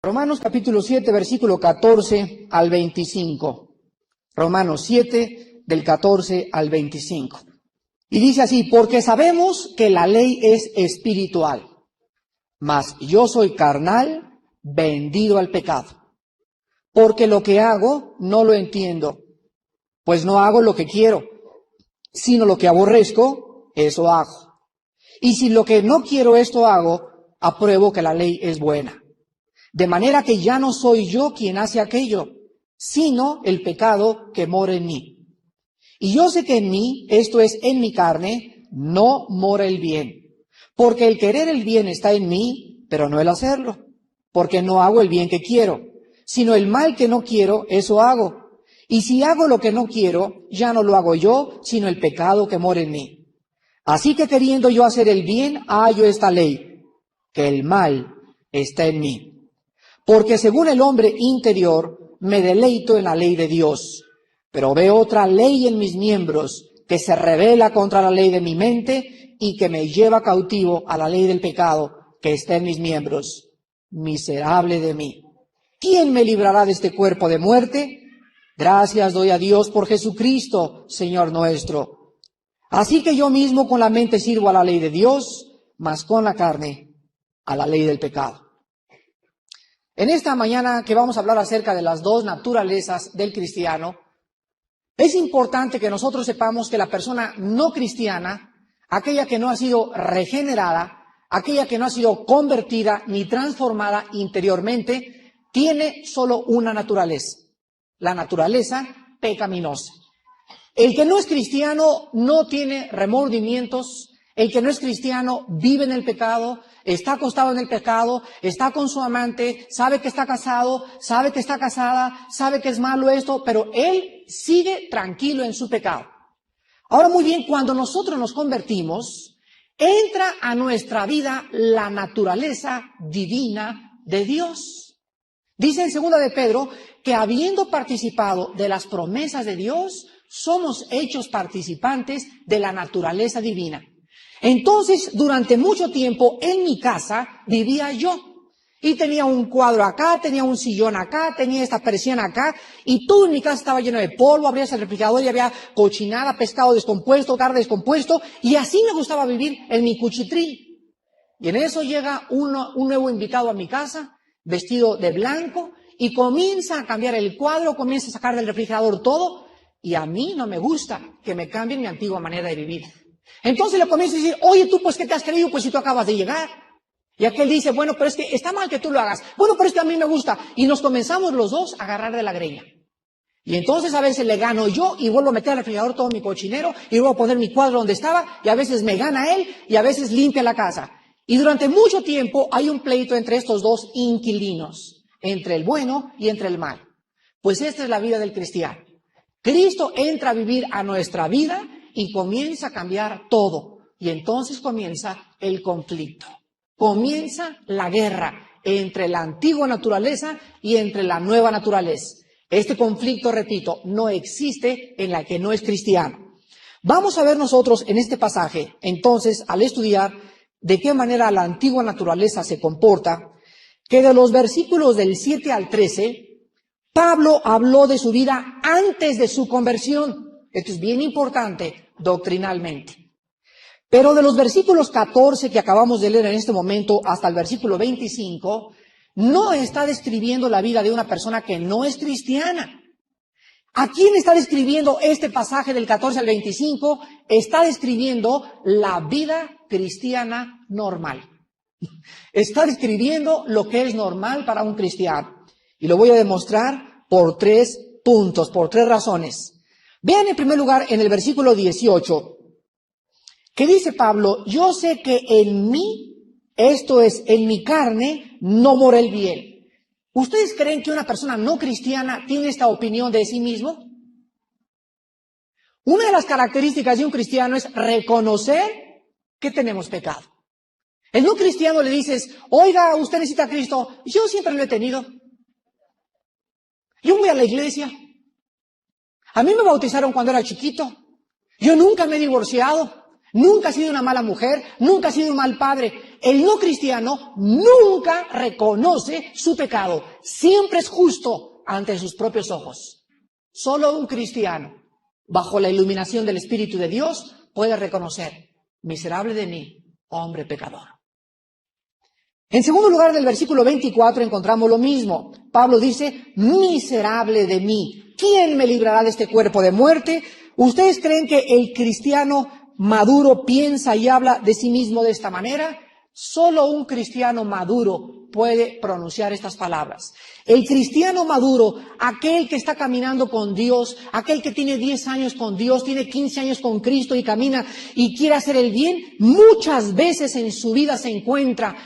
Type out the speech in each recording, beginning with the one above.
Romanos capítulo 7, versículo 14 al 25. Romanos 7, del 14 al 25. Y dice así: porque sabemos que la ley es espiritual, mas yo soy carnal, vendido al pecado. Porque lo que hago no lo entiendo, pues no hago lo que quiero, sino lo que aborrezco, eso hago. Y si lo que no quiero esto hago, apruebo que la ley es buena. De manera que ya no soy yo quien hace aquello, sino el pecado que mora en mí. Y yo sé que en mí, esto es, en mi carne, no mora el bien. Porque el querer el bien está en mí, pero no el hacerlo. Porque no hago el bien que quiero, sino el mal que no quiero, eso hago. Y si hago lo que no quiero, ya no lo hago yo, sino el pecado que mora en mí. Así que queriendo yo hacer el bien, hallo esta ley, que el mal está en mí. Porque según el hombre interior, me deleito en la ley de Dios, pero veo otra ley en mis miembros que se rebela contra la ley de mi mente y que me lleva cautivo a la ley del pecado que está en mis miembros. Miserable de mí. ¿Quién me librará de este cuerpo de muerte? Gracias doy a Dios por Jesucristo, Señor nuestro. Así que yo mismo con la mente sirvo a la ley de Dios, mas con la carne a la ley del pecado. En esta mañana que vamos a hablar acerca de las dos naturalezas del cristiano, es importante que nosotros sepamos que la persona no cristiana, aquella que no ha sido regenerada, aquella que no ha sido convertida ni transformada interiormente, tiene solo una naturaleza, la naturaleza pecaminosa. El que no es cristiano no tiene remordimientos, el que no es cristiano vive en el pecado, está acostado en el pecado, está con su amante, sabe que está casado, sabe que está casada, sabe que es malo esto, pero él sigue tranquilo en su pecado. Ahora muy bien, cuando nosotros nos convertimos, entra a nuestra vida la naturaleza divina de Dios. Dice en 2 de Pedro que habiendo participado de las promesas de Dios, somos hechos participantes de la naturaleza divina. Entonces, durante mucho tiempo en mi casa vivía yo. Y tenía un cuadro acá, tenía un sillón acá, tenía esta persiana acá, y todo en mi casa estaba lleno de polvo, abrías el refrigerador y había cochinada, pescado descompuesto, carne descompuesto, y así me gustaba vivir en mi cuchitril. Y en eso llega un nuevo invitado a mi casa, vestido de blanco, y comienza a cambiar el cuadro, comienza a sacar del refrigerador todo, y a mí no me gusta que me cambien mi antigua manera de vivir. Entonces le comienzo a decir: oye, tú, pues, ¿qué te has creído? Pues si tú acabas de llegar. Y aquel dice: bueno, pero es que está mal que tú lo hagas. Bueno, pero es que a mí me gusta. Y nos comenzamos los dos a agarrar de la greña. Y entonces a veces le gano yo y vuelvo a meter al refrigerador todo mi cochinero y vuelvo a poner mi cuadro donde estaba, y a veces me gana él y a veces limpia la casa. Y durante mucho tiempo hay un pleito entre estos dos inquilinos, entre el bueno y entre el mal. Pues esta es la vida del cristiano. Cristo entra a vivir a nuestra vida y comienza a cambiar todo. Y entonces comienza el conflicto. Comienza la guerra entre la antigua naturaleza y entre la nueva naturaleza. Este conflicto, repito, no existe en la que no es cristiano. Vamos a ver nosotros en este pasaje, entonces, al estudiar de qué manera la antigua naturaleza se comporta, que de los versículos del 7 al 13, Pablo habló de su vida antes de su conversión. Esto es bien importante doctrinalmente. Pero de los versículos 14 que acabamos de leer en este momento hasta el versículo 25, no está describiendo la vida de una persona que no es cristiana. ¿A quién está describiendo este pasaje del 14 al 25? Está describiendo la vida cristiana normal. Está describiendo lo que es normal para un cristiano. Y lo voy a demostrar por 3 puntos, por 3 razones. Vean en primer lugar en el versículo 18, que dice Pablo: yo sé que en mí, esto es, en mi carne, no mora el bien. ¿Ustedes creen que una persona no cristiana tiene esta opinión de sí mismo? Una de las características de un cristiano es reconocer que tenemos pecado. El no cristiano le dices: oiga, usted necesita a Cristo. Yo siempre lo he tenido. Yo voy a la iglesia. A mí me bautizaron cuando era chiquito. Yo nunca me he divorciado. Nunca he sido una mala mujer. Nunca he sido un mal padre. el no cristiano nunca reconoce su pecado. Siempre es justo ante sus propios ojos. Solo un cristiano, bajo la iluminación del Espíritu de Dios, puede reconocer: miserable de mí, hombre pecador. En segundo lugar, del versículo 24 encontramos lo mismo. Pablo dice: miserable de mí, ¿quién me librará de este cuerpo de muerte? ¿Ustedes creen que el cristiano maduro piensa y habla de sí mismo de esta manera? Solo un cristiano maduro puede pronunciar estas palabras. El cristiano maduro, aquel que está caminando con Dios, aquel que tiene 10 años con Dios, tiene 15 años con Cristo y camina y quiere hacer el bien, muchas veces en su vida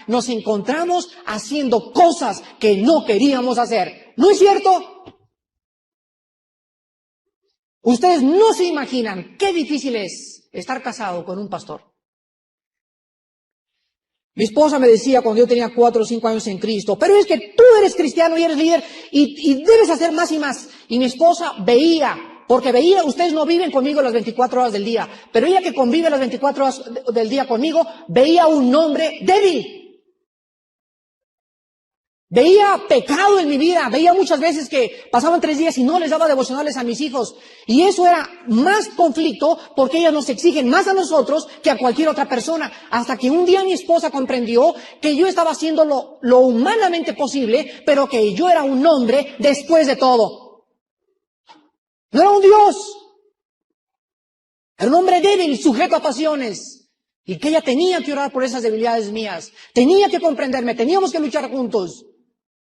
nos encontramos haciendo cosas que no queríamos hacer. ¿No es cierto? Ustedes no se imaginan qué difícil es estar casado con un pastor. Mi esposa me decía cuando yo tenía 4 o 5 años en Cristo: pero es que tú eres cristiano y eres líder y debes hacer más y más. Y mi esposa veía, ustedes no viven conmigo las 24 horas del día, pero ella que convive las 24 horas del día conmigo, veía un hombre débil. Veía pecado en mi vida, veía muchas veces que pasaban 3 días y no les daba devocionales a mis hijos. Y eso era más conflicto porque ellas nos exigen más a nosotros que a cualquier otra persona. Hasta que un día mi esposa comprendió que yo estaba haciendo lo humanamente posible, pero que yo era un hombre después de todo. No era un Dios. Era un hombre débil, sujeto a pasiones. Y que ella tenía que orar por esas debilidades mías. Tenía que comprenderme, teníamos que luchar juntos.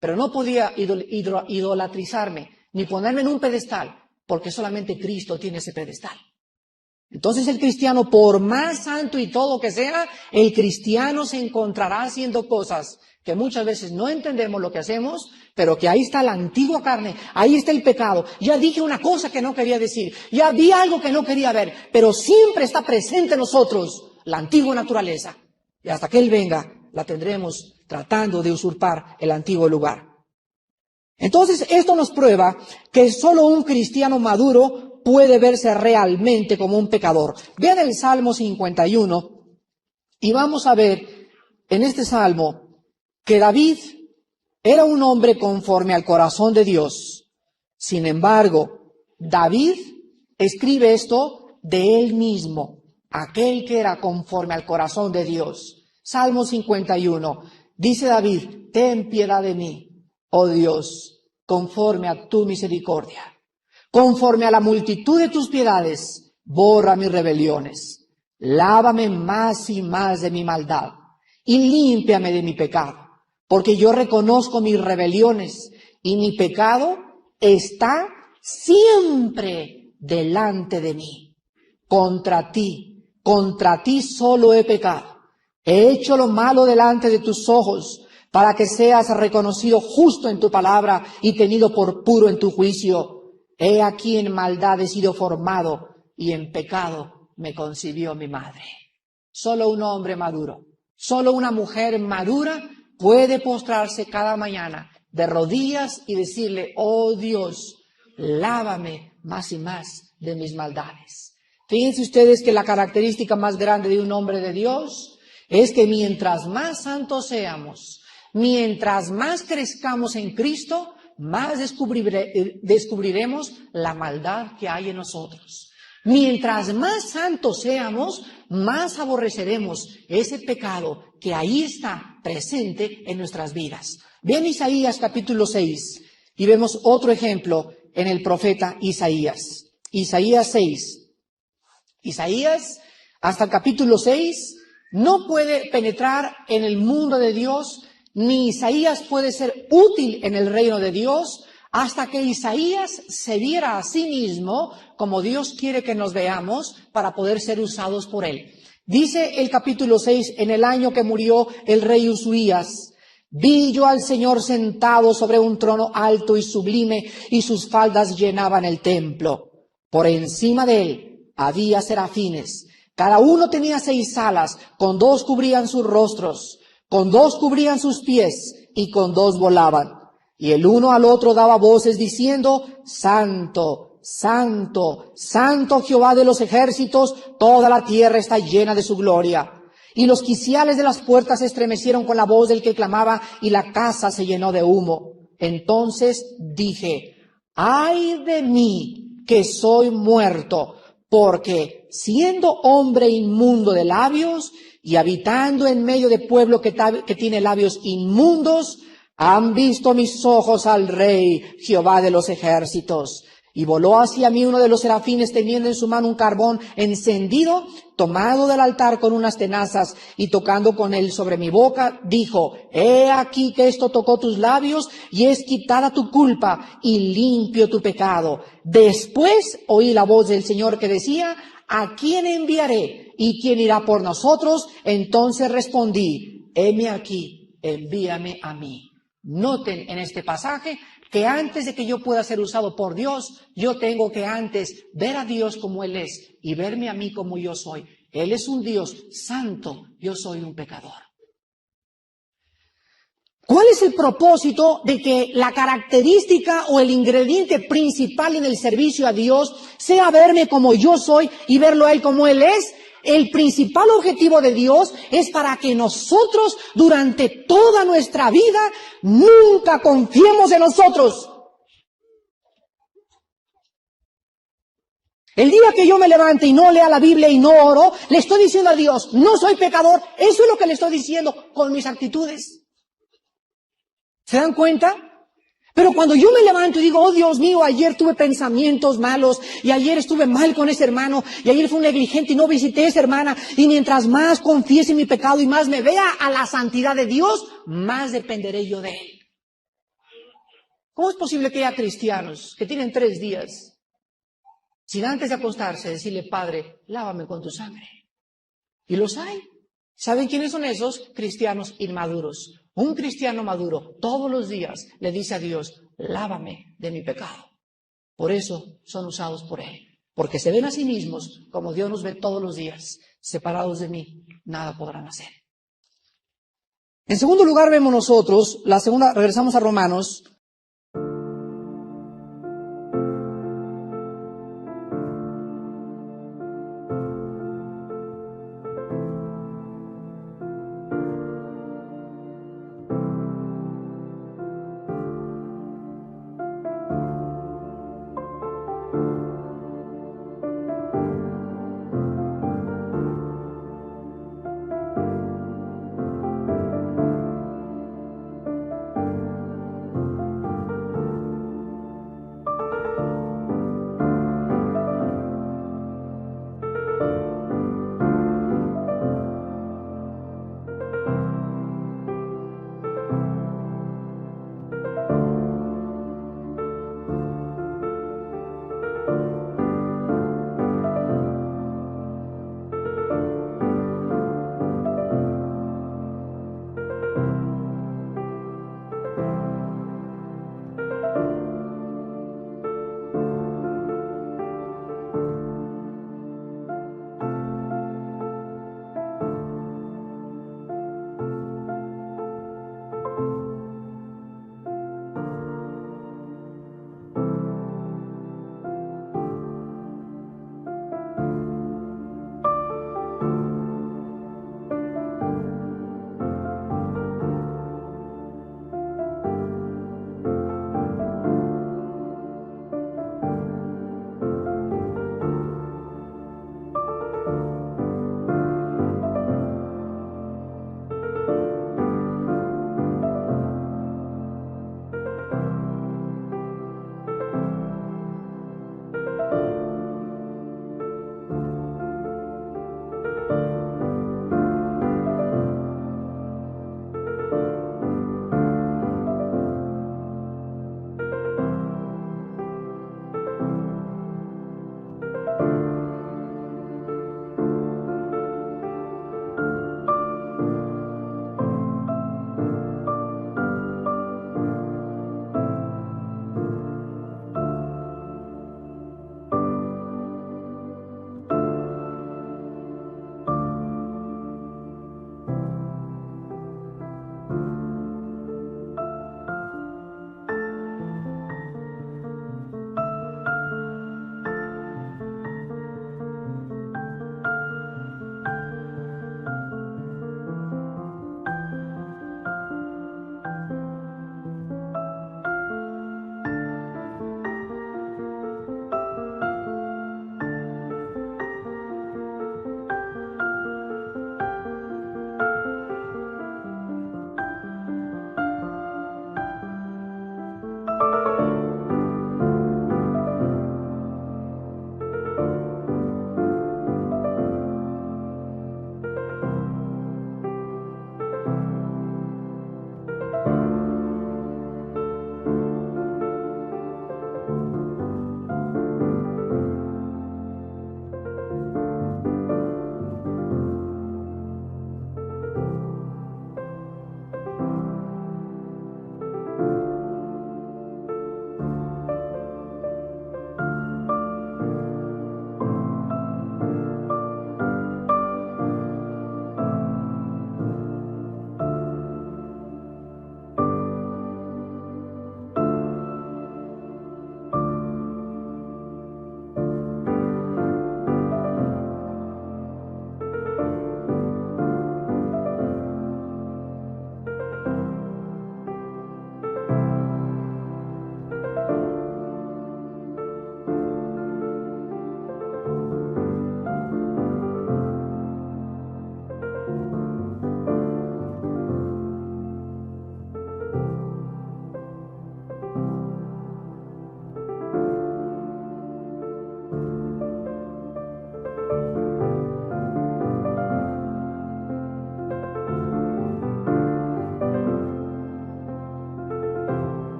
Pero no podía idolatrizarme, ni ponerme en un pedestal, porque solamente Cristo tiene ese pedestal. Entonces el cristiano, por más santo y todo que sea, el cristiano se encontrará haciendo cosas que muchas veces no entendemos lo que hacemos, pero que ahí está la antigua carne, ahí está el pecado. Ya dije una cosa que no quería decir, ya vi algo que no quería ver, pero siempre está presente en nosotros la antigua naturaleza. Y hasta que Él venga, la tendremos tratando de usurpar el antiguo lugar. Entonces, esto nos prueba que solo un cristiano maduro puede verse realmente como un pecador. Vean el Salmo 51 y vamos a ver en este Salmo que David era un hombre conforme al corazón de Dios. Sin embargo, David escribe esto de él mismo, aquel que era conforme al corazón de Dios. Salmo 51. Dice David: ten piedad de mí, oh Dios, conforme a tu misericordia. Conforme a la multitud de tus piedades, borra mis rebeliones. Lávame más y más de mi maldad y límpiame de mi pecado. Porque yo reconozco mis rebeliones y mi pecado está siempre delante de mí. Contra ti solo he pecado. He hecho lo malo delante de tus ojos, para que seas reconocido justo en tu palabra y tenido por puro en tu juicio. He aquí en maldad he sido formado, y en pecado me concibió mi madre. Solo un hombre maduro, solo una mujer madura puede postrarse cada mañana de rodillas y decirle: oh Dios, lávame más y más de mis maldades. Fíjense ustedes que la característica más grande de un hombre de Dios es que mientras más santos seamos, mientras más crezcamos en Cristo, más descubriremos la maldad que hay en nosotros. Mientras más santos seamos, más aborreceremos ese pecado que ahí está presente en nuestras vidas. Vean Isaías capítulo 6 y vemos otro ejemplo en el profeta Isaías. Isaías 6. Isaías, hasta el capítulo 6, no puede penetrar en el mundo de Dios, ni Isaías puede ser útil en el reino de Dios, hasta que Isaías se viera a sí mismo como Dios quiere que nos veamos para poder ser usados por Él. Dice el capítulo 6, en el año que murió el rey Usías, vi yo al Señor sentado sobre un trono alto y sublime, y sus faldas llenaban el templo. Por encima de él había serafines. Cada uno tenía 6 alas, con 2 cubrían sus rostros, con 2 cubrían sus pies, y con 2 volaban. Y el uno al otro daba voces diciendo: Santo, Santo, Santo Jehová de los ejércitos, toda la tierra está llena de su gloria. y los quiciales de las puertas se estremecieron con la voz del que clamaba, y la casa se llenó de humo. Entonces dije: ¡ay de mí, que soy muerto! Porque siendo hombre inmundo de labios y habitando en medio de pueblo que tiene labios inmundos, han visto mis ojos al Rey, Jehová de los ejércitos. Y voló hacia mí uno de los serafines teniendo en su mano un carbón encendido, tomado del altar con unas tenazas, y tocando con él sobre mi boca, dijo: he aquí que esto tocó tus labios, y es quitada tu culpa, y limpio tu pecado. Después oí la voz del Señor que decía: ¿a quién enviaré? ¿Y quién irá por nosotros? Entonces respondí: heme aquí, envíame a mí. Noten en este pasaje que antes de que yo pueda ser usado por Dios, yo tengo que antes ver a Dios como Él es y verme a mí como yo soy. Él es un Dios santo, yo soy un pecador. ¿Cuál es el propósito de que la característica o el ingrediente principal en el servicio a Dios sea verme como yo soy y verlo a Él como Él es? El principal objetivo de Dios es para que nosotros durante toda nuestra vida nunca confiemos en nosotros. El día que yo me levante y no lea la Biblia y no oro, le estoy diciendo a Dios: no soy pecador. Eso es lo que le estoy diciendo con mis actitudes. ¿Se dan cuenta? Pero cuando yo me levanto y digo: oh Dios mío, ayer tuve pensamientos malos, y ayer estuve mal con ese hermano, y ayer fui un negligente y no visité a esa hermana, y mientras más confiese mi pecado y más me vea a la santidad de Dios, más dependeré yo de Él. ¿Cómo es posible que haya cristianos que tienen 3 días sin antes de acostarse decirle: Padre, lávame con tu sangre? Y los hay. ¿Saben quiénes son esos? Cristianos inmaduros. Un cristiano maduro todos los días le dice a Dios: lávame de mi pecado. Por eso son usados por Él. Porque se ven a sí mismos como Dios nos ve todos los días. Separados de mí, nada podrán hacer. En segundo lugar vemos nosotros, regresamos a Romanos.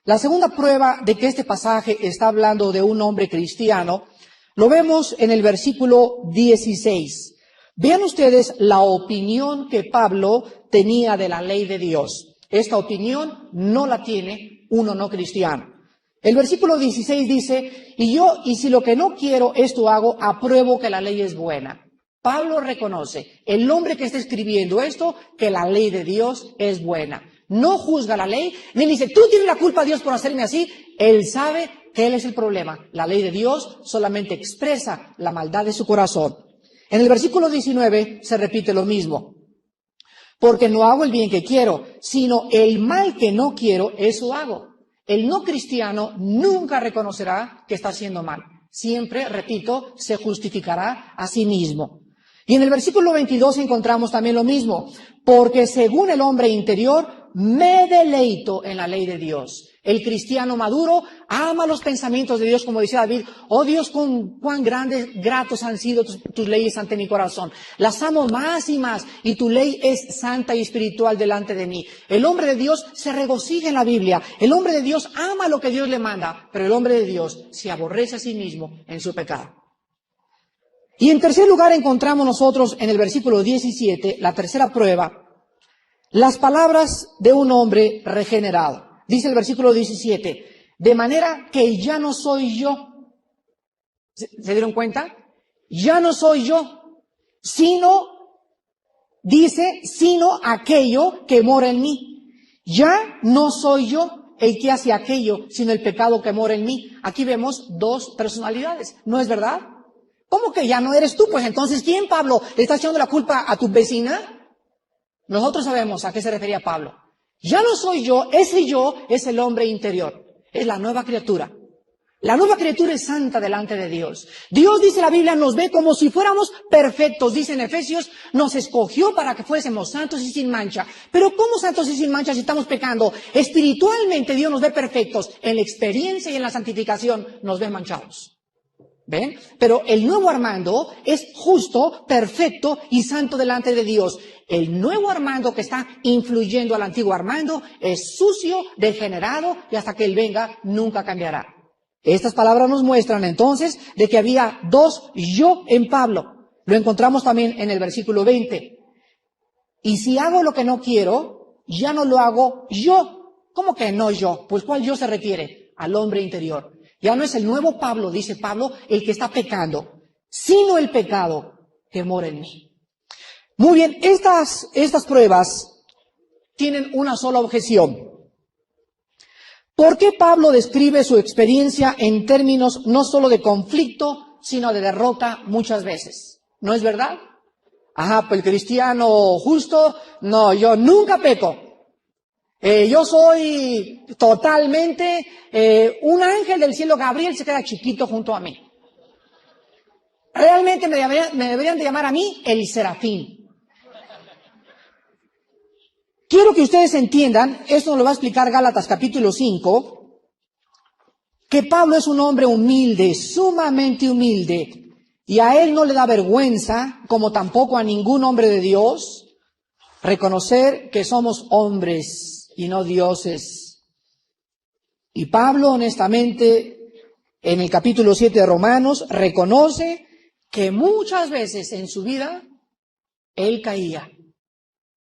La segunda prueba de que este pasaje está hablando de un hombre cristiano, lo vemos en el versículo 16. Vean ustedes la opinión que Pablo tenía de la ley de Dios. Esta opinión no la tiene uno no cristiano. El versículo 16 dice, y si lo que no quiero esto hago, apruebo que la ley es buena. Pablo reconoce, el hombre que está escribiendo esto, que la ley de Dios es buena. No juzga la ley, ni dice, tú tienes la culpa, Dios, por hacerme así. Él sabe que él es el problema. La ley de Dios solamente expresa la maldad de su corazón. En el versículo 19 se repite lo mismo. Porque no hago el bien que quiero, sino el mal que no quiero, eso hago. El no cristiano nunca reconocerá que está haciendo mal. Siempre, repito, se justificará a sí mismo. Y en el versículo 22 encontramos también lo mismo. Porque según el hombre interior, me deleito en la ley de Dios. El cristiano maduro ama los pensamientos de Dios, como decía David. Oh Dios, cuán grandes, gratos han sido tus leyes ante mi corazón. Las amo más y más, y tu ley es santa y espiritual delante de mí. El hombre de Dios se regocija en la Biblia. El hombre de Dios ama lo que Dios le manda, pero el hombre de Dios se aborrece a sí mismo en su pecado. Y en tercer lugar encontramos nosotros en el versículo 17, la tercera prueba, las palabras de un hombre regenerado. Dice el versículo 17, de manera que ya no soy yo. ¿Se dieron cuenta? Ya no soy yo, sino aquello que mora en mí. Ya no soy yo el que hace aquello, sino el pecado que mora en mí. Aquí vemos dos personalidades, ¿no es verdad? ¿Cómo que ya no eres tú? Pues entonces, ¿quién, Pablo? ¿Le estás echando la culpa a tu vecina? Nosotros sabemos a qué se refería Pablo. Ya no soy yo, ese yo es el hombre interior, es la nueva criatura. La nueva criatura es santa delante de Dios. Dios, dice la Biblia, nos ve como si fuéramos perfectos. Dice en Efesios, nos escogió para que fuésemos santos y sin mancha. Pero ¿cómo santos y sin mancha si estamos pecando? Espiritualmente Dios nos ve perfectos. En la experiencia y en la santificación nos ve manchados. ¿Ven? Pero el nuevo Armando es justo, perfecto y santo delante de Dios. El nuevo Armando que está influyendo al antiguo Armando es sucio, degenerado y hasta que él venga nunca cambiará. Estas palabras nos muestran entonces de que había dos yo en Pablo. Lo encontramos también en el versículo 20. Y si hago lo que no quiero, ya no lo hago yo. ¿Cómo que no yo? Pues ¿cuál yo se refiere? Al hombre interior. Ya no es el nuevo Pablo, dice Pablo, el que está pecando, sino el pecado que mora en mí. Muy bien, estas pruebas tienen una sola objeción. ¿Por qué Pablo describe su experiencia en términos no solo de conflicto, sino de derrota muchas veces? ¿No es verdad? Ajá, pues el cristiano justo, no, yo nunca peco. Yo soy totalmente un ángel del cielo. Gabriel se queda chiquito junto a mí. Realmente me deberían de llamar a mí el serafín. Quiero que ustedes entiendan, esto nos lo va a explicar Gálatas capítulo 5, que Pablo es un hombre humilde, sumamente humilde, y a él no le da vergüenza, como tampoco a ningún hombre de Dios, reconocer que somos hombres y no dioses. Y Pablo, honestamente, en el capítulo 7 de Romanos, reconoce que muchas veces en su vida él caía.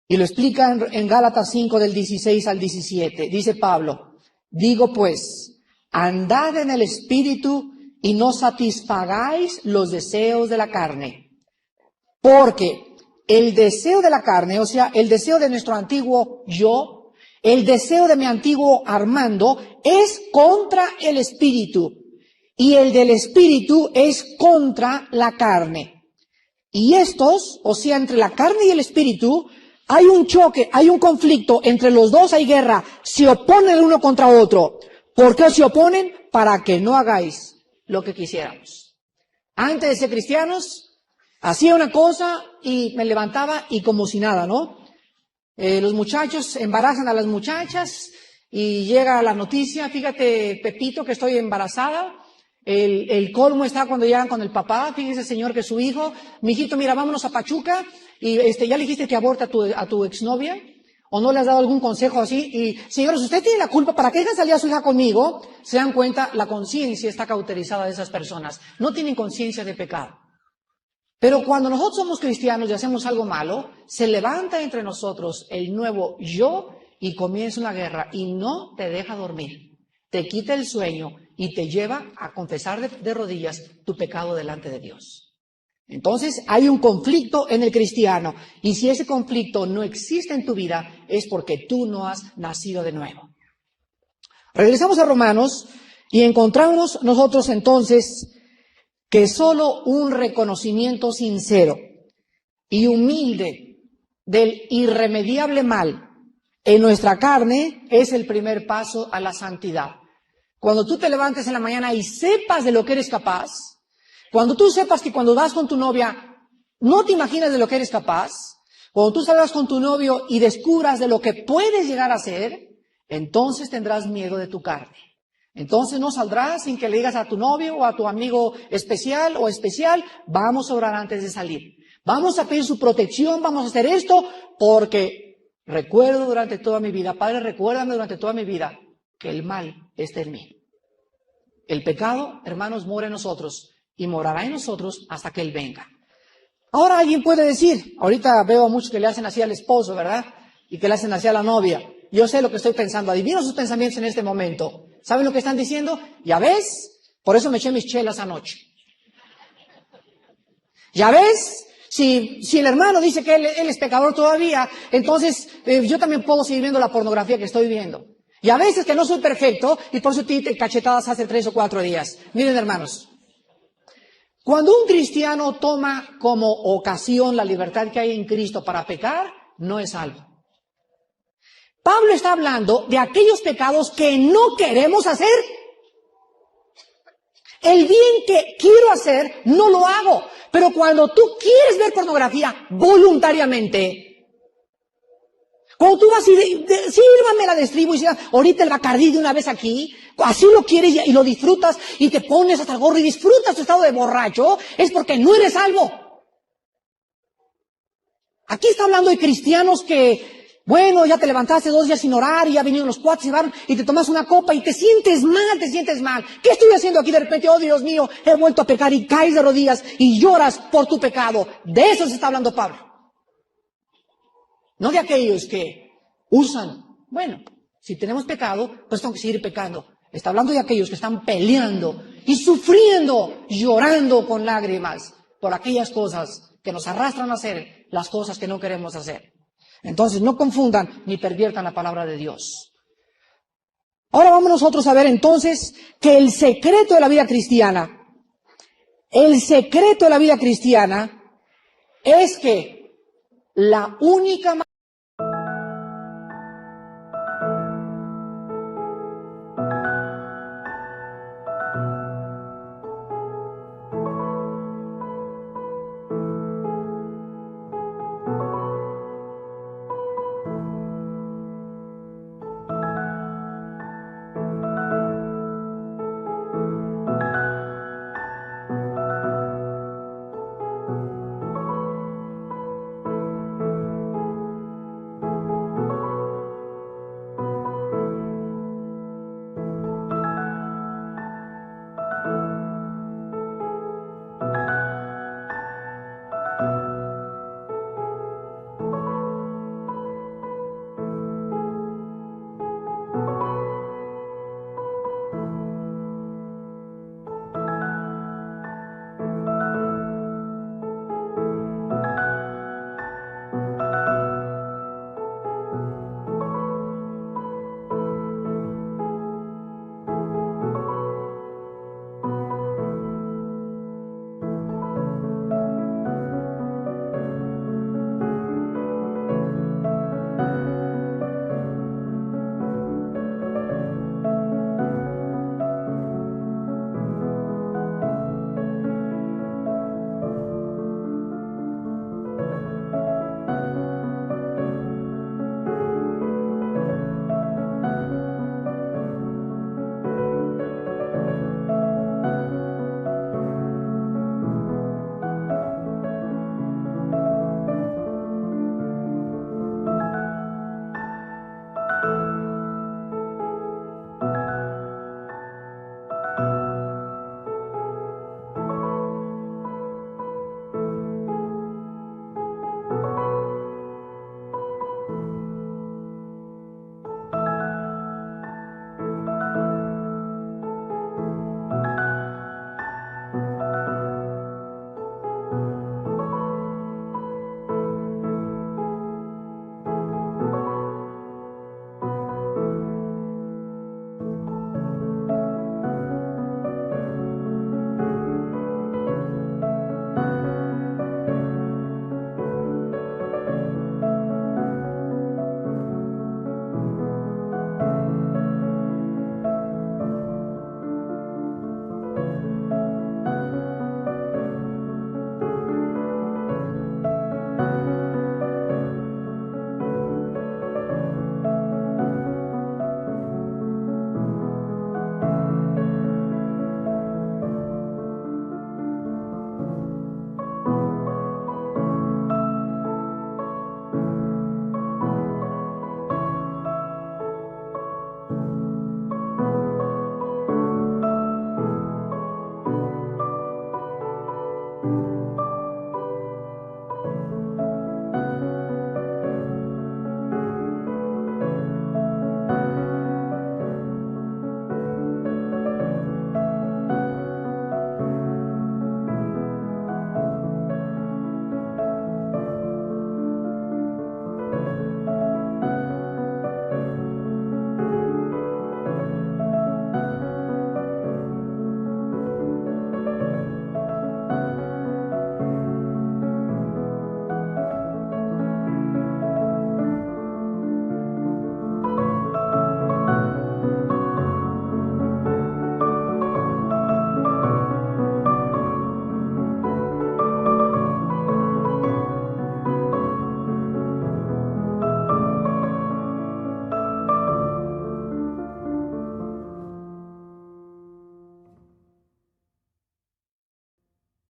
Y lo explica en Gálatas 5 del 16 al 17. Dice Pablo, digo pues, andad en el Espíritu y no satisfagáis los deseos de la carne. Porque el deseo de la carne, o sea, el deseo de nuestro antiguo yo, el deseo de mi antiguo Armando es contra el Espíritu y el del Espíritu es contra la carne. Y estos, o sea, entre la carne y el Espíritu, hay un choque, hay un conflicto, entre los dos hay guerra, se oponen el uno contra otro. ¿Por qué se oponen? Para que no hagáis lo que quisiéramos. Antes de ser cristianos, hacía una cosa y me levantaba y como si nada, ¿no? Los muchachos embarazan a las muchachas y llega la noticia, fíjate Pepito que estoy embarazada. El colmo está cuando llegan con el papá, fíjese señor que su hijo, mijito mira vámonos a Pachuca y ya le dijiste que aborta a tu exnovia. ¿O no le has dado algún consejo así? Y, señores, usted tiene la culpa, ¿para qué dejan salir a su hija conmigo? Se dan cuenta, la conciencia está cauterizada de esas personas. No tienen conciencia de pecado. Pero cuando nosotros somos cristianos y hacemos algo malo, se levanta entre nosotros el nuevo yo y comienza una guerra y no te deja dormir. Te quita el sueño y te lleva a confesar de rodillas tu pecado delante de Dios. Entonces hay un conflicto en el cristiano y si ese conflicto no existe en tu vida es porque tú no has nacido de nuevo. Regresamos a Romanos y encontramos nosotros entonces que solo un reconocimiento sincero y humilde del irremediable mal en nuestra carne es el primer paso a la santidad. Cuando tú te levantes en la mañana y sepas de lo que eres capaz, cuando tú sepas que cuando vas con tu novia no te imaginas de lo que eres capaz, cuando tú salgas con tu novio y descubras de lo que puedes llegar a ser, entonces tendrás miedo de tu carne. Entonces no saldrás sin que le digas a tu novio o a tu amigo especial o especial, vamos a orar antes de salir. Vamos a pedir su protección, vamos a hacer esto, porque recuerdo durante toda mi vida, Padre, recuérdame durante toda mi vida que el mal está en mí. El pecado, hermanos, mora en nosotros y morará en nosotros hasta que Él venga. Ahora alguien puede decir, ahorita veo a muchos que le hacen así al esposo, ¿verdad? Y que le hacen así a la novia. Yo sé lo que estoy pensando, adivino sus pensamientos en este momento. ¿Saben lo que están diciendo? ¿Ya ves? Por eso me eché mis chelas anoche. ¿Ya ves? Si el hermano dice que él es pecador todavía, entonces yo también puedo seguir viendo la pornografía que estoy viendo. Y a veces que no soy perfecto y por eso te cachetadas hace 3 o 4 días. Miren, hermanos. Cuando un cristiano toma como ocasión la libertad que hay en Cristo para pecar, no es salvo. Pablo está hablando de aquellos pecados que no queremos hacer. El bien que quiero hacer, no lo hago. Pero cuando tú quieres ver pornografía voluntariamente, cuando tú vas y sírvame la destribo y ahorita el Bacardí de una vez aquí, así lo quieres y lo disfrutas y te pones hasta el gorro y disfrutas tu estado de borracho, es porque no eres salvo. Aquí está hablando de cristianos que, bueno, ya te levantaste 2 días sin orar y ya vinieron los cuates y te tomas una copa y te sientes mal, te sientes mal. ¿Qué estoy haciendo aquí de repente? Oh, Dios mío, he vuelto a pecar y caes de rodillas y lloras por tu pecado. De eso se está hablando Pablo. No de aquellos que usan, bueno, si tenemos pecado, pues tengo que seguir pecando. Está hablando de aquellos que están peleando y sufriendo, llorando con lágrimas por aquellas cosas que nos arrastran a hacer las cosas que no queremos hacer. Entonces no confundan ni perviertan la palabra de Dios. Ahora vamos nosotros a ver entonces que el secreto de la vida cristiana es que la única manera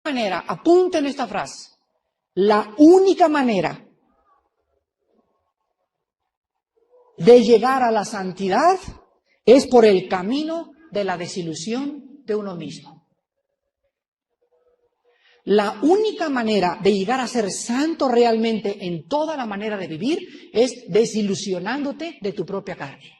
manera, apunten esta frase, la única manera de llegar a la santidad es por el camino de la desilusión de uno mismo. La única manera de llegar a ser santo realmente en toda la manera de vivir es desilusionándote de tu propia carne.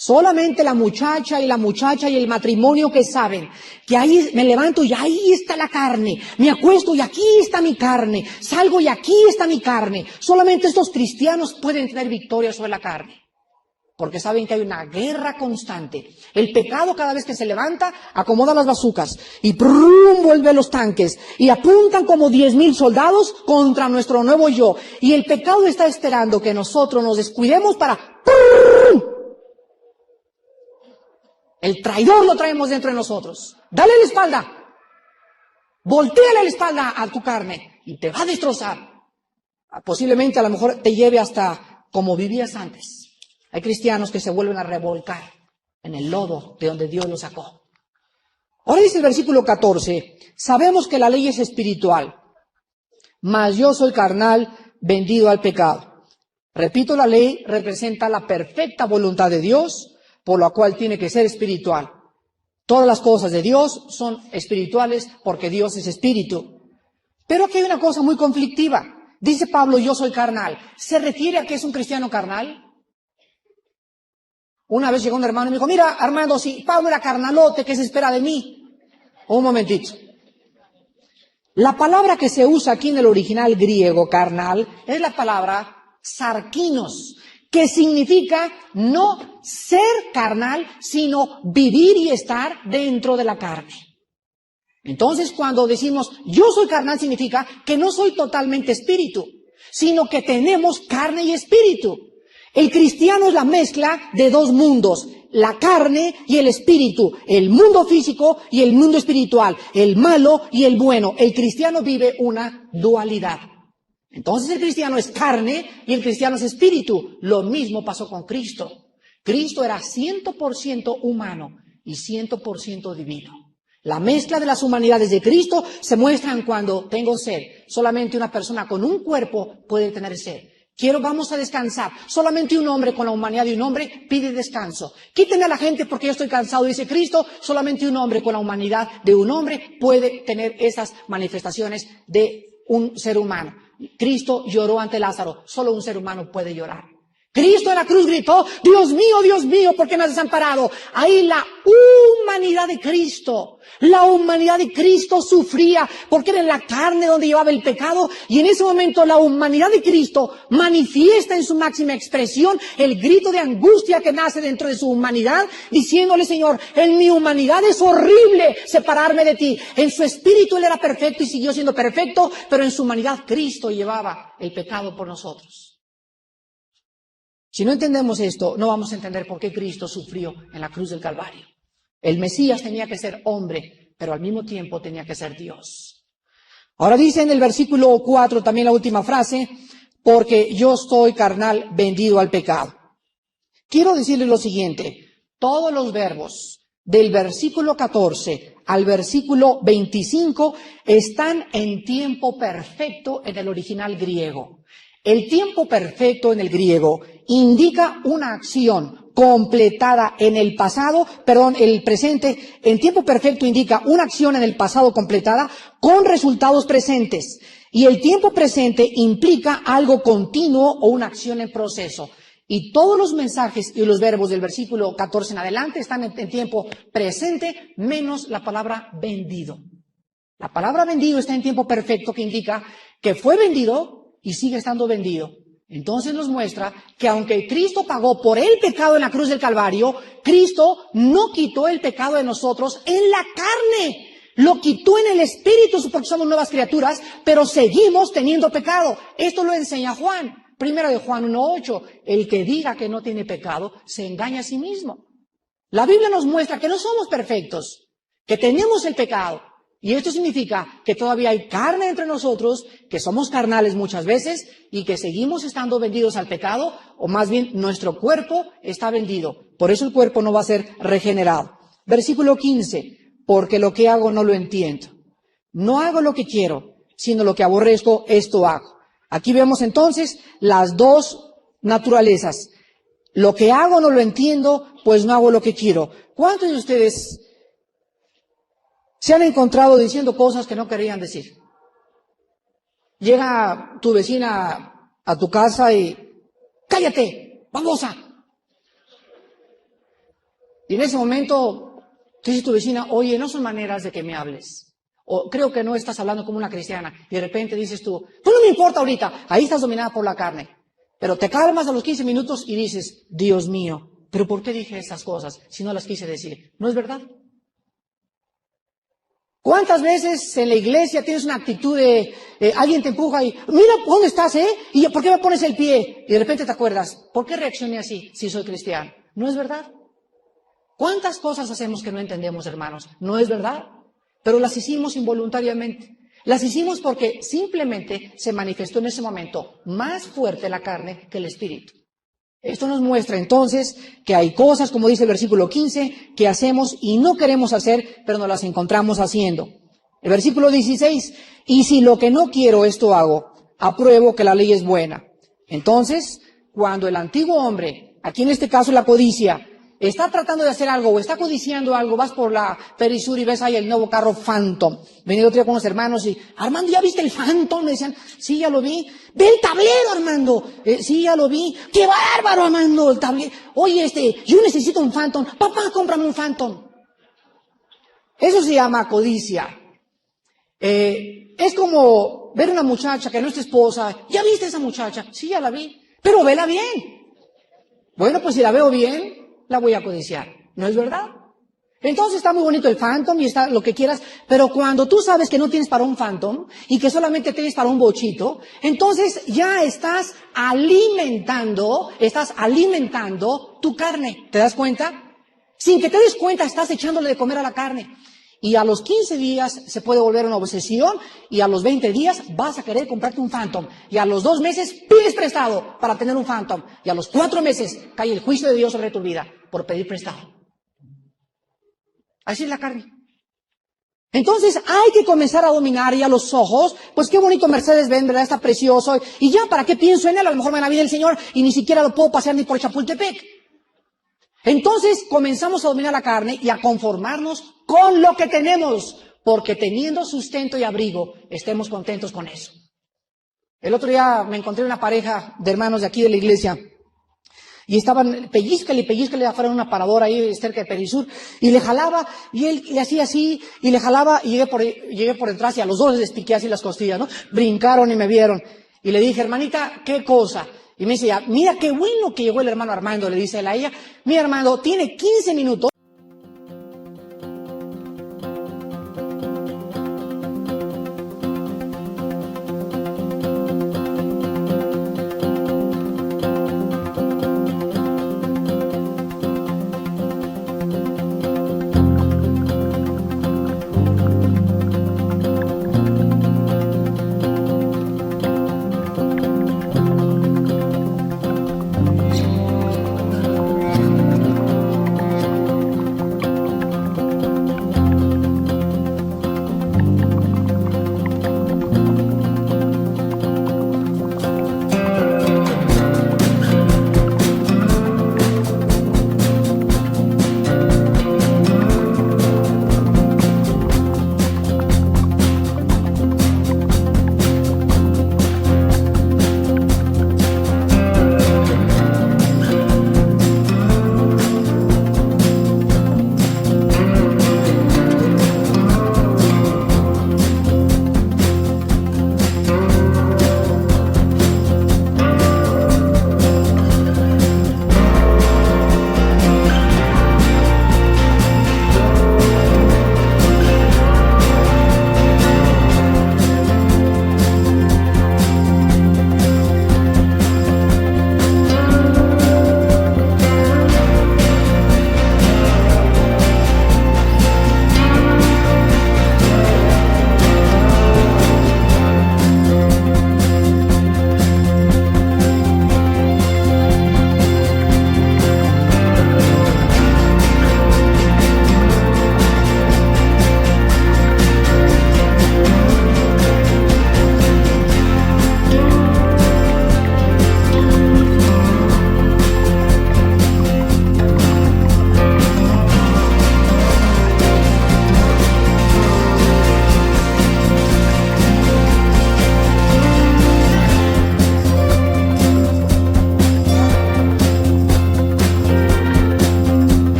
Solamente la muchacha y el matrimonio que saben que ahí me levanto y ahí está la carne, me acuesto y aquí está mi carne, salgo y aquí está mi carne. Solamente estos cristianos pueden tener victoria sobre la carne, porque saben que hay una guerra constante. El pecado cada vez que se levanta acomoda las bazucas y ¡prum! Vuelve los tanques y apuntan como 10,000 soldados contra nuestro nuevo yo. Y el pecado está esperando que nosotros nos descuidemos para ¡prum! El traidor lo traemos dentro de nosotros. Dale la espalda. Voltéale la espalda a tu carne y te va a destrozar. Posiblemente a lo mejor te lleve hasta como vivías antes. Hay cristianos que se vuelven a revolcar en el lodo de donde Dios los sacó. Ahora dice el versículo 14, sabemos que la ley es espiritual, mas yo soy carnal, vendido al pecado. Repito, la ley representa la perfecta voluntad de Dios, por lo cual tiene que ser espiritual. Todas las cosas de Dios son espirituales porque Dios es espíritu. Pero aquí hay una cosa muy conflictiva. Dice Pablo, yo soy carnal. ¿Se refiere a que es un cristiano carnal? Una vez llegó un hermano y me dijo, mira, Armando, si Pablo era carnalote, ¿qué se espera de mí? Un momentito. La palabra que se usa aquí en el original griego, carnal, es la palabra sarkinos, que significa no ser carnal, sino vivir y estar dentro de la carne. Entonces, cuando decimos yo soy carnal, significa que no soy totalmente espíritu, sino que tenemos carne y espíritu. El cristiano es la mezcla de dos mundos, la carne y el espíritu, el mundo físico y el mundo espiritual, el malo y el bueno. El cristiano vive una dualidad. Entonces el cristiano es carne y el cristiano es espíritu. Lo mismo pasó con Cristo. Cristo era 100% humano y 100% divino. La mezcla de las humanidades de Cristo se muestran cuando tengo sed. Solamente una persona con un cuerpo puede tener sed. Vamos a descansar. Solamente un hombre con la humanidad de un hombre pide descanso. Quítenme a la gente porque yo estoy cansado, dice Cristo. Solamente un hombre con la humanidad de un hombre puede tener esas manifestaciones de un ser humano. Cristo lloró ante Lázaro. Solo un ser humano puede llorar. Cristo en la cruz gritó, Dios mío, ¿por qué me has desamparado? Ahí la humanidad de Cristo sufría porque era en la carne donde llevaba el pecado, y en ese momento la humanidad de Cristo manifiesta en su máxima expresión el grito de angustia que nace dentro de su humanidad, diciéndole, Señor, en mi humanidad es horrible separarme de ti. En su espíritu Él era perfecto y siguió siendo perfecto, pero en su humanidad Cristo llevaba el pecado por nosotros. Si no entendemos esto, no vamos a entender por qué Cristo sufrió en la cruz del Calvario. El Mesías tenía que ser hombre, pero al mismo tiempo tenía que ser Dios. Ahora dice en el versículo 4, también la última frase, porque yo estoy carnal, vendido al pecado. Quiero decirles lo siguiente, todos los verbos del versículo 14 al versículo 25 están en tiempo perfecto en el original griego. El tiempo perfecto en el griego indica una acción completada en el pasado, el presente. El tiempo perfecto indica una acción en el pasado completada con resultados presentes. Y el tiempo presente implica algo continuo o una acción en proceso. Y todos los mensajes y los verbos del versículo 14 en adelante están en tiempo presente, menos la palabra vendido. La palabra vendido está en tiempo perfecto, que indica que fue vendido y sigue estando vendido. Entonces nos muestra que aunque Cristo pagó por el pecado en la cruz del Calvario, Cristo no quitó el pecado de nosotros en la carne. Lo quitó en el espíritu porque somos nuevas criaturas, pero seguimos teniendo pecado. Esto lo enseña Juan. Primero de Juan 1:8. El que diga que no tiene pecado se engaña a sí mismo. La Biblia nos muestra que no somos perfectos, que tenemos el pecado. Y esto significa que todavía hay carne entre nosotros, que somos carnales muchas veces y que seguimos estando vendidos al pecado, o más bien nuestro cuerpo está vendido. Por eso el cuerpo no va a ser regenerado. Versículo 15, porque lo que hago no lo entiendo. No hago lo que quiero, sino lo que aborrezco, esto hago. Aquí vemos entonces las dos naturalezas. Lo que hago no lo entiendo, pues no hago lo que quiero. ¿Cuántos de ustedes se han encontrado diciendo cosas que no querían decir? Llega tu vecina a tu casa y ¡cállate, babosa! Y en ese momento te dice tu vecina, oye, no son maneras de que me hables. O creo que no estás hablando como una cristiana. Y de repente dices tú, pues no me importa ahorita, ahí estás dominada por la carne. Pero te calmas a los 15 minutos y dices, Dios mío, ¿pero por qué dije esas cosas si no las quise decir? ¿No es verdad? ¿Cuántas veces en la iglesia tienes una actitud de, alguien te empuja y, mira, ¿dónde estás, ¿Y por qué me pones el pie? Y de repente te acuerdas, ¿por qué reaccioné así si soy cristiano? ¿No es verdad? ¿Cuántas cosas hacemos que no entendemos, hermanos? ¿No es verdad? Pero las hicimos involuntariamente. Las hicimos porque simplemente se manifestó en ese momento más fuerte la carne que el espíritu. Esto nos muestra entonces que hay cosas, como dice el versículo 15, que hacemos y no queremos hacer, pero nos las encontramos haciendo. El versículo 16, y si lo que no quiero esto hago, apruebo que la ley es buena. Entonces, cuando el antiguo hombre, aquí en este caso la codicia, está tratando de hacer algo o está codiciando algo, vas por la Perisur y ves ahí el nuevo carro Phantom. Venía el otro día con unos hermanos y, Armando, ¿ya viste el Phantom? Me decían, sí, ya lo vi. Ve el tablero, Armando. Sí, ya lo vi. ¡Qué bárbaro, Armando! El tablero. Oye, yo necesito un Phantom. Papá, cómprame un Phantom. Eso se llama codicia. Es como ver una muchacha que no es tu esposa. ¿Ya viste esa muchacha? Sí, ya la vi. Pero vela bien. Bueno, pues si la veo bien, la voy a codiciar. ¿No es verdad? Entonces está muy bonito el Phantom y está lo que quieras, pero cuando tú sabes que no tienes para un Phantom y que solamente tienes para un bochito, entonces ya estás alimentando tu carne. ¿Te das cuenta? Sin que te des cuenta, estás echándole de comer a la carne. Y a los 15 días se puede volver una obsesión y a los 20 días vas a querer comprarte un Phantom. Y a los 2 meses pides prestado para tener un Phantom. Y a los 4 meses cae el juicio de Dios sobre tu vida por pedir prestado. Así es la carne. Entonces hay que comenzar a dominar ya los ojos. Pues qué bonito Mercedes-Benz, ¿verdad? Está precioso. Y ya, ¿para qué pienso en él? A lo mejor me la vida del Señor y ni siquiera lo puedo pasear ni por Chapultepec. Entonces comenzamos a dominar la carne y a conformarnos con lo que tenemos, porque teniendo sustento y abrigo, estemos contentos con eso. El otro día me encontré una pareja de hermanos de aquí de la iglesia y estaban pellizcale afuera en una paradora ahí cerca de Perisur y le jalaba y él le hacía así y le jalaba y llegué por detrás y a los dos les piqué así las costillas, ¿no? Brincaron y me vieron y le dije, hermanita, ¿qué cosa? Y me decía, mira qué bueno que llegó el hermano Armando, le dice él a ella. Mi hermano tiene 15 minutos.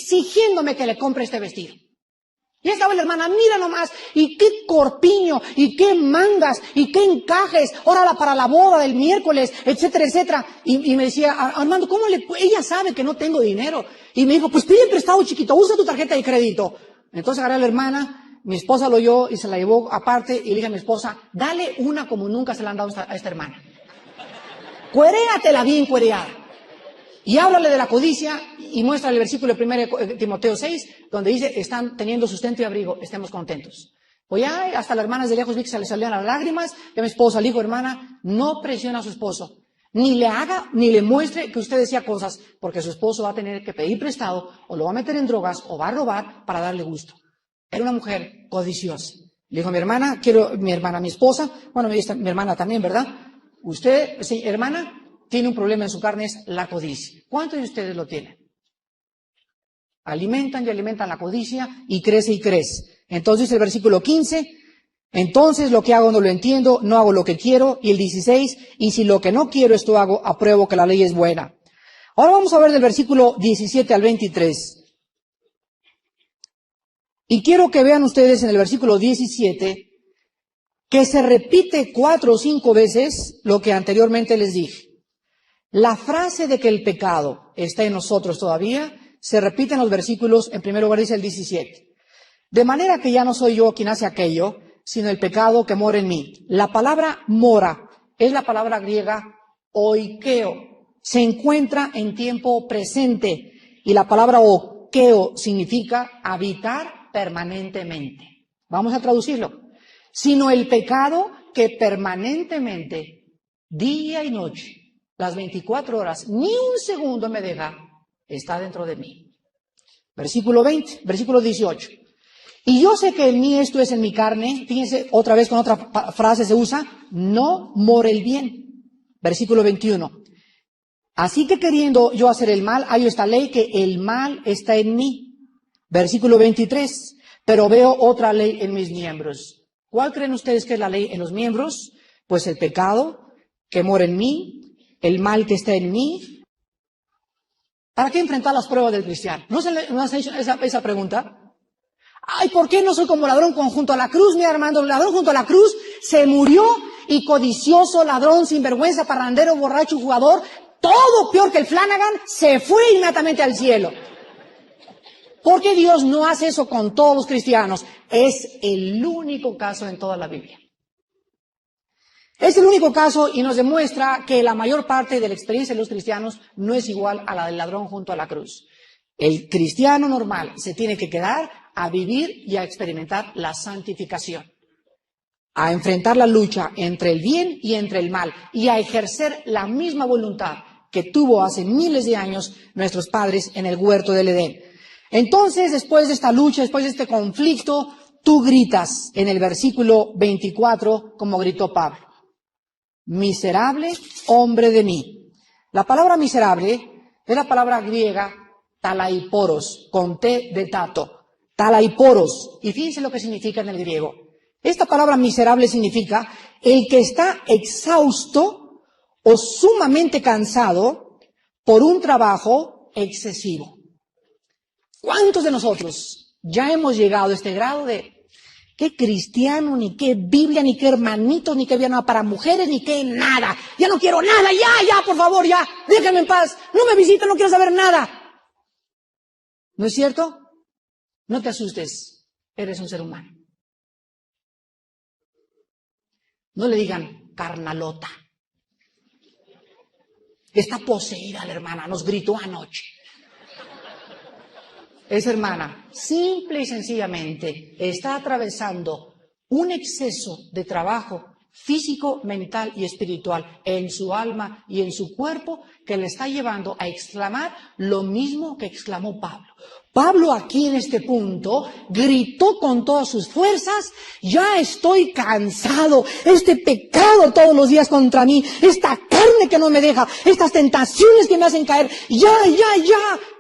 exigiéndome que le compre este vestido. Y estaba la hermana, mira nomás, y qué corpiño, y qué mangas, y qué encajes, ahora para la boda del miércoles, etcétera, etcétera. Y me decía, Armando, ¿cómo le...? Ella sabe que no tengo dinero. Y me dijo, pues pide prestado, chiquito, usa tu tarjeta de crédito. Entonces agarré a la hermana, mi esposa lo oyó y se la llevó aparte, y le dije a mi esposa, dale una como nunca se la han dado a esta hermana. Cueréatela bien cuereada. Y háblale de la codicia y muestra el versículo de 1 Timoteo 6, donde dice, están teniendo sustento y abrigo, estemos contentos. Pues ya hasta las hermanas de lejos vi que se le salían las lágrimas, y a mi esposa le dijo, hermana, no presiona a su esposo, ni le haga, ni le muestre que usted decía cosas, porque su esposo va a tener que pedir prestado, o lo va a meter en drogas, o va a robar para darle gusto. Era una mujer codiciosa. Le dijo, mi esposa, bueno, mi hermana también, ¿verdad? Usted, sí, hermana, tiene un problema en su carne, es la codicia. ¿Cuántos de ustedes lo tienen? Alimentan y alimentan la codicia y crece y crece. Entonces el versículo 15, entonces lo que hago no lo entiendo, no hago lo que quiero. Y el 16, y si lo que no quiero esto hago, apruebo que la ley es buena. Ahora vamos a ver del versículo 17 al 23. Y quiero que vean ustedes en el versículo 17 que se repite 4 o 5 veces lo que anteriormente les dije. La frase de que el pecado está en nosotros todavía se repite en los versículos, en primer lugar dice el 17. De manera que ya no soy yo quien hace aquello, sino el pecado que mora en mí. La palabra mora es la palabra griega oikeo. Se encuentra en tiempo presente y la palabra oikeo significa habitar permanentemente. Vamos a traducirlo. Sino el pecado que permanentemente, día y noche, las 24 horas, ni un segundo me deja, está dentro de mí. Versículo 18. Y yo sé que en mí esto es en mi carne, fíjense, otra vez con otra frase se usa, no mora el bien. Versículo 21. Así que queriendo yo hacer el mal, hay esta ley que el mal está en mí. Versículo 23. Pero veo otra ley en mis miembros. ¿Cuál creen ustedes que es la ley en los miembros? Pues el pecado que mora en mí, el mal que está en mí. ¿Para qué enfrentar las pruebas del cristiano? ¿No se has hecho esa pregunta? Ay, ¿por qué no soy como ladrón junto a la cruz, mi Armando? El ladrón junto a la cruz se murió y codicioso, ladrón, sinvergüenza, parrandero, borracho, jugador, todo peor que el Flanagan, se fue inmediatamente al cielo. ¿Por qué Dios no hace eso con todos los cristianos? Es el único caso en toda la Biblia. Es el único caso y nos demuestra que la mayor parte de la experiencia de los cristianos no es igual a la del ladrón junto a la cruz. El cristiano normal se tiene que quedar a vivir y a experimentar la santificación, a enfrentar la lucha entre el bien y entre el mal y a ejercer la misma voluntad que tuvo hace miles de años nuestros padres en el huerto del Edén. Entonces, después de esta lucha, después de este conflicto, tú gritas en el versículo 24 como gritó Pablo. Miserable hombre de mí. La palabra miserable es la palabra griega talaiporos, con T de tato. Talaiporos. Y fíjense lo que significa en el griego. Esta palabra miserable significa el que está exhausto o sumamente cansado por un trabajo excesivo. ¿Cuántos de nosotros ya hemos llegado a este grado de qué cristiano, ni qué Biblia, ni qué hermanitos, ni qué Biblia para mujeres, ni qué nada? Ya no quiero nada, ya, por favor, ya, déjame en paz, no me visiten, no quiero saber nada. ¿No es cierto? No te asustes, eres un ser humano. No le digan carnalota. Está poseída la hermana, nos gritó anoche. Esa hermana, simple y sencillamente, está atravesando un exceso de trabajo físico, mental y espiritual en su alma y en su cuerpo que le está llevando a exclamar lo mismo que exclamó Pablo. Pablo aquí en este punto gritó con todas sus fuerzas, ya estoy cansado, este pecado todos los días contra mí, esta carne que no me deja, estas tentaciones que me hacen caer, ya,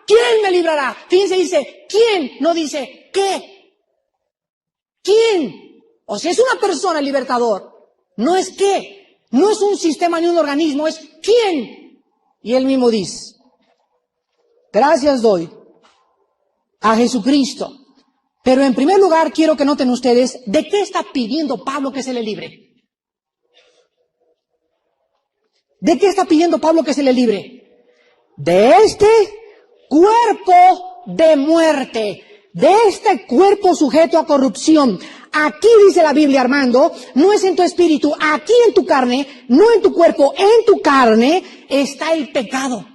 ¿quién me librará? Fíjense, dice, ¿quién? No dice, ¿qué? ¿Quién? O sea, es una persona el libertador, no es qué, no es un sistema ni un organismo, es ¿quién? Y él mismo dice, gracias doy a Jesucristo. Pero en primer lugar quiero que noten ustedes de qué está pidiendo Pablo que se le libre. ¿De qué está pidiendo Pablo que se le libre? De este cuerpo de muerte, de este cuerpo sujeto a corrupción. Aquí dice la Biblia, Armando, no es en tu espíritu, aquí en tu carne, no en tu cuerpo, en tu carne está el pecado.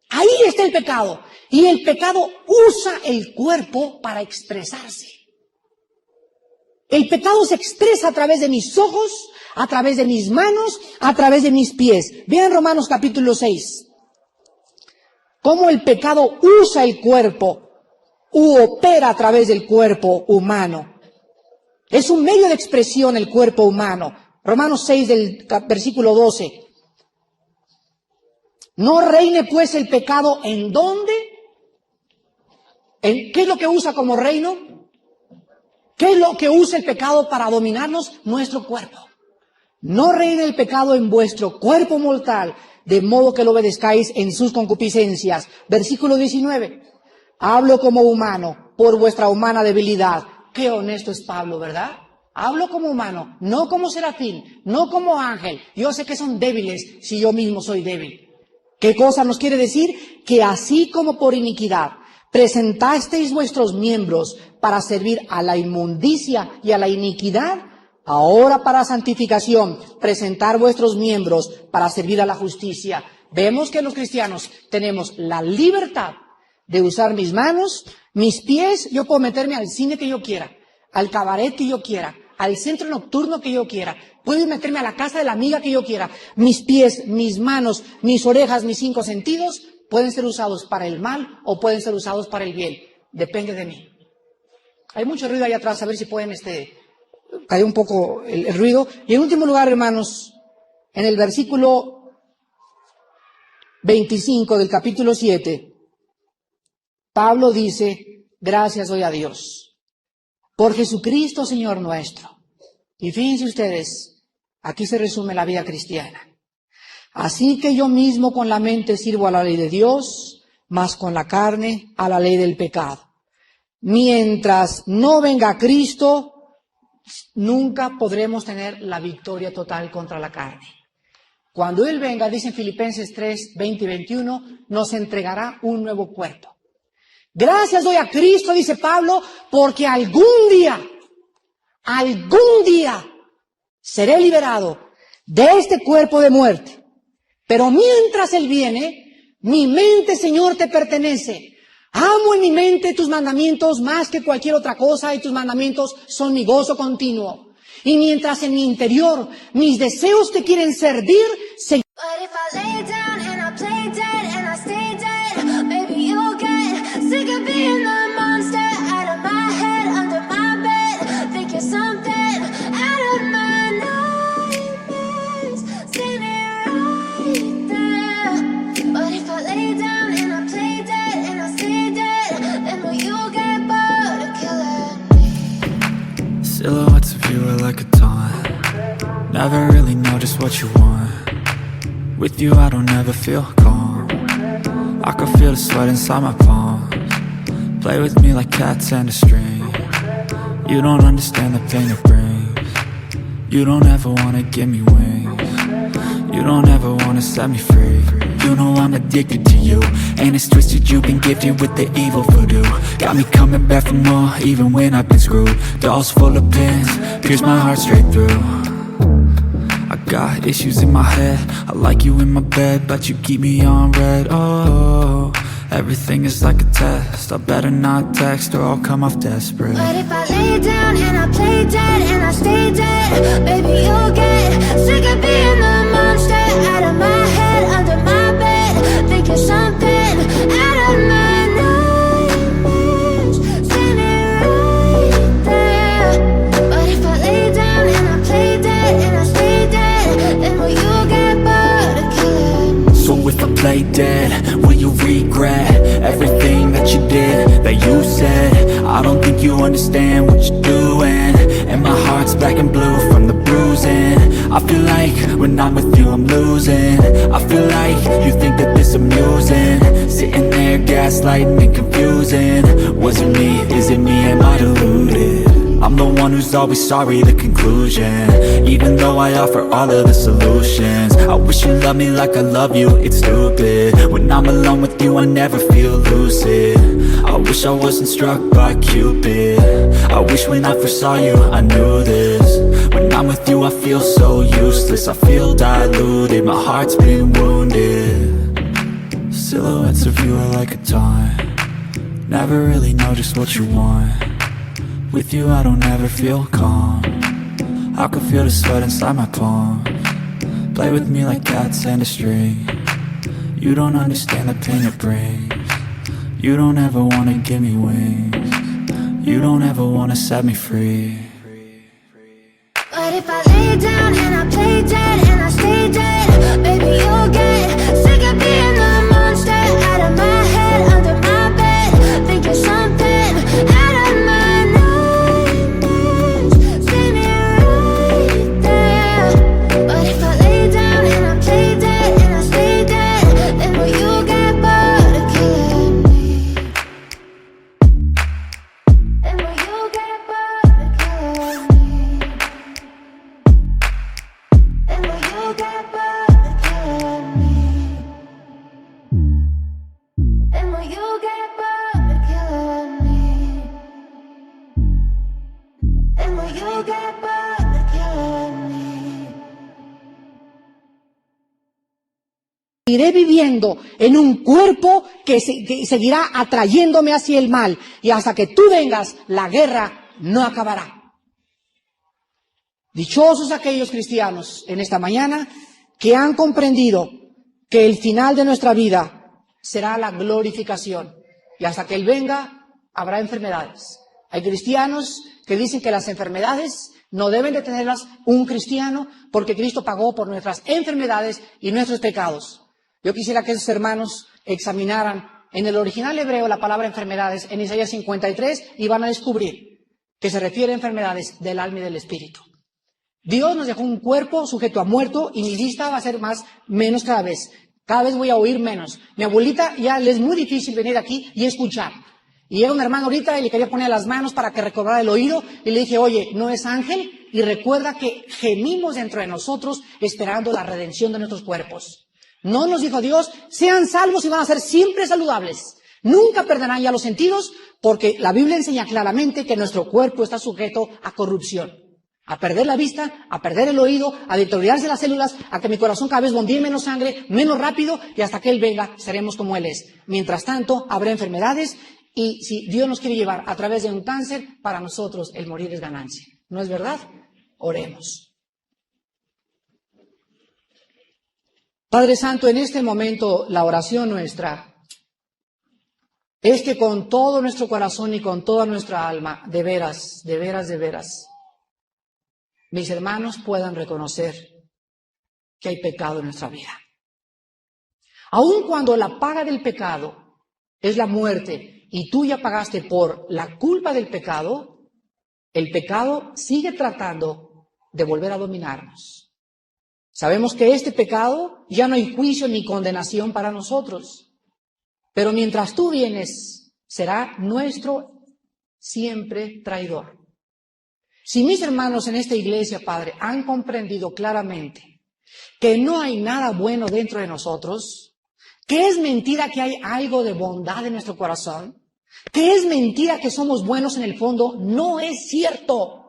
Ahí está el pecado. Y el pecado usa el cuerpo para expresarse. El pecado se expresa a través de mis ojos, a través de mis manos, a través de mis pies. Vean Romanos capítulo 6. Cómo el pecado usa el cuerpo u opera a través del cuerpo humano. Es un medio de expresión el cuerpo humano. Romanos 6 del versículo 12. No reine pues el pecado ¿en dónde? ¿Qué es lo que usa como reino? ¿Qué es lo que usa el pecado para dominarnos? Nuestro cuerpo. No reine el pecado en vuestro cuerpo mortal, de modo que lo obedezcáis en sus concupiscencias. Versículo 19. Hablo como humano, por vuestra humana debilidad. Qué honesto es Pablo, ¿verdad? Hablo como humano, no como serafín, no como ángel. Yo sé que son débiles si yo mismo soy débil. ¿Qué cosa nos quiere decir? Que así como por iniquidad presentasteis vuestros miembros para servir a la inmundicia y a la iniquidad, ahora para santificación, presentar vuestros miembros para servir a la justicia. Vemos que los cristianos tenemos la libertad de usar mis manos, mis pies. Yo puedo meterme al cine que yo quiera, al cabaret que yo quiera, al centro nocturno que yo quiera. Puedo meterme a la casa de la amiga que yo quiera. Mis pies, mis manos, mis orejas, mis 5 sentidos pueden ser usados para el mal o pueden ser usados para el bien. Depende de mí. Hay mucho ruido ahí atrás, a ver si pueden caer un poco el ruido. Y en último lugar, hermanos, en el versículo 25 del capítulo 7, Pablo dice, gracias doy a Dios por Jesucristo Señor nuestro. Y fíjense ustedes, aquí se resume la vida cristiana. Así que yo mismo con la mente sirvo a la ley de Dios, mas con la carne a la ley del pecado. Mientras no venga Cristo, nunca podremos tener la victoria total contra la carne. Cuando Él venga, dice en Filipenses 3, 20 y 21, nos entregará un nuevo cuerpo. Gracias doy a Cristo, dice Pablo, porque algún día seré liberado de este cuerpo de muerte. Pero mientras Él viene, mi mente, Señor, te pertenece. Amo en mi mente tus mandamientos más que cualquier otra cosa y tus mandamientos son mi gozo continuo. Y mientras en mi interior mis deseos te quieren servir, Señor. Silhouettes of you are like a taunt. Never really know just what you want. With you I don't ever feel calm. I can feel the sweat inside my palms. Play with me like cats and a string. You don't understand the pain it brings. You don't ever wanna give me wings. You don't ever wanna set me free. You know I'm addicted to you, and it's twisted, you've been gifted with the evil voodoo. Got me coming back for more, even when I've been screwed. Dolls full of pins, pierce my heart straight through. I got issues in my head, I like you in my bed, but you keep me on red. Oh, everything is like a test, I better not text or I'll come off desperate. But if I lay down and I play dead and I stay dead, baby you'll get sick of being the monster out of my head, under my bed, thinking something out of my nightmares, standing right there. But if I lay down and I play dead and I stay dead, then will you get bored of killing? So if I play dead, will you regret everything that you did, that you said? I don't think you understand what you're doing, and my heart's black and blue from the bruising. I feel like when I'm with you I'm losing. I feel like you think that this amusing. Sitting there gaslighting and confusing. Was it me? Is it me? Am I deluded? I'm the one who's always sorry, the conclusion. Even though I offer all of the solutions, I wish you loved me like I love you, it's stupid. When I'm alone with you, I never feel lucid. I wish I wasn't struck by Cupid. I wish when I first saw you, I knew this. When I'm with you, I feel so useless. I feel diluted, my heart's been wounded. Silhouettes of you are like a taunt. Never really know just what you want. With you I don't ever feel calm. I can feel the sweat inside my palms. Play with me like cats and a string. You don't understand the pain it brings. You don't ever wanna give me wings. You don't ever wanna set me free. But if I lay down and I play dead and I stay dead, baby you'll get sick of being the monster out of my head, under my bed, thinking something out of my Iré viviendo en un cuerpo que seguirá atrayéndome hacia el mal, y hasta que tú vengas, la guerra no acabará. Dichosos aquellos cristianos en esta mañana que han comprendido que el final de nuestra vida será la glorificación, y hasta que Él venga habrá enfermedades. Hay cristianos que dicen que las enfermedades no deben de tenerlas un cristiano porque Cristo pagó por nuestras enfermedades y nuestros pecados. Yo quisiera que esos hermanos examinaran en el original hebreo la palabra enfermedades en Isaías 53 y van a descubrir que se refiere a enfermedades del alma y del espíritu. Dios nos dejó un cuerpo sujeto a muerto y mi vista va a ser menos cada vez. Cada vez voy a oír menos. Mi abuelita ya le es muy difícil venir aquí y escuchar. Y llega un hermano ahorita y le quería poner las manos para que recobrara el oído y le dije, oye, no es ángel y recuerda que gemimos dentro de nosotros esperando la redención de nuestros cuerpos. No nos dijo Dios, sean salvos y van a ser siempre saludables. Nunca perderán ya los sentidos porque la Biblia enseña claramente que nuestro cuerpo está sujeto a corrupción. A perder la vista, a perder el oído, a deteriorarse las células, a que mi corazón cada vez bombee menos sangre, menos rápido, y hasta que Él venga seremos como Él es. Mientras tanto, habrá enfermedades y si Dios nos quiere llevar a través de un cáncer, para nosotros el morir es ganancia. ¿No es verdad? Oremos. Padre Santo, en este momento la oración nuestra es que con todo nuestro corazón y con toda nuestra alma, de veras, mis hermanos puedan reconocer que hay pecado en nuestra vida. Aun cuando la paga del pecado es la muerte y tú ya pagaste por la culpa del pecado, el pecado sigue tratando de volver a dominarnos. Sabemos que este pecado ya no hay juicio ni condenación para nosotros, pero mientras tú vienes, será nuestro siempre traidor. Si mis hermanos en esta iglesia, Padre, han comprendido claramente que no hay nada bueno dentro de nosotros, que es mentira que hay algo de bondad en nuestro corazón, que es mentira que somos buenos en el fondo, no es cierto.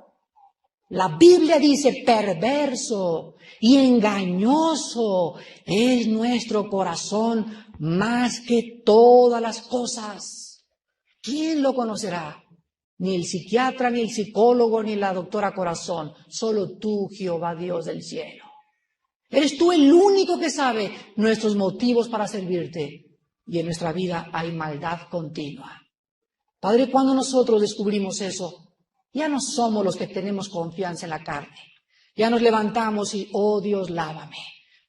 La Biblia dice perverso y engañoso es nuestro corazón más que todas las cosas. ¿Quién lo conocerá? Ni el psiquiatra, ni el psicólogo, ni la doctora corazón. Solo tú, Jehová Dios del cielo. Eres tú el único que sabe nuestros motivos para servirte. Y en nuestra vida hay maldad continua. Padre, cuando nosotros descubrimos eso, ya no somos los que tenemos confianza en la carne. Ya nos levantamos y, oh Dios, lávame,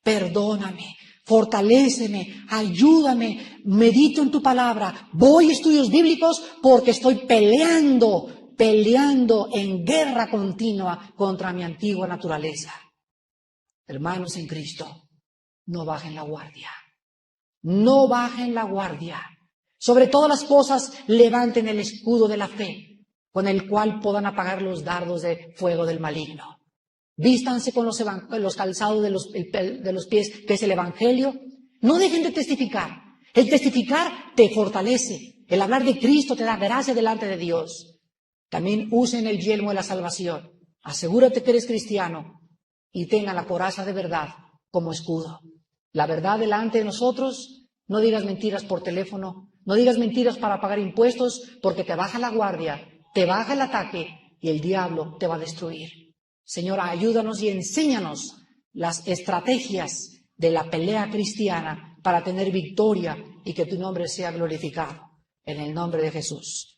perdóname, fortaléceme, ayúdame, medito en tu palabra, voy a estudios bíblicos porque estoy peleando en guerra continua contra mi antigua naturaleza. Hermanos en Cristo, no bajen la guardia. No bajen la guardia. Sobre todas las cosas, levanten el escudo de la fe, con el cual puedan apagar los dardos de fuego del maligno. Vístanse con los calzados de los pies, que es el Evangelio. No dejen de testificar. El testificar te fortalece. El hablar de Cristo te da gracia delante de Dios. También usen el yelmo de la salvación. Asegúrate que eres cristiano y tenga la coraza de verdad como escudo. La verdad delante de nosotros. No digas mentiras por teléfono. No digas mentiras para pagar impuestos, porque te baja la guardia, te baja el ataque y el diablo te va a destruir. Señora, ayúdanos y enséñanos las estrategias de la pelea cristiana para tener victoria y que tu nombre sea glorificado. En el nombre de Jesús.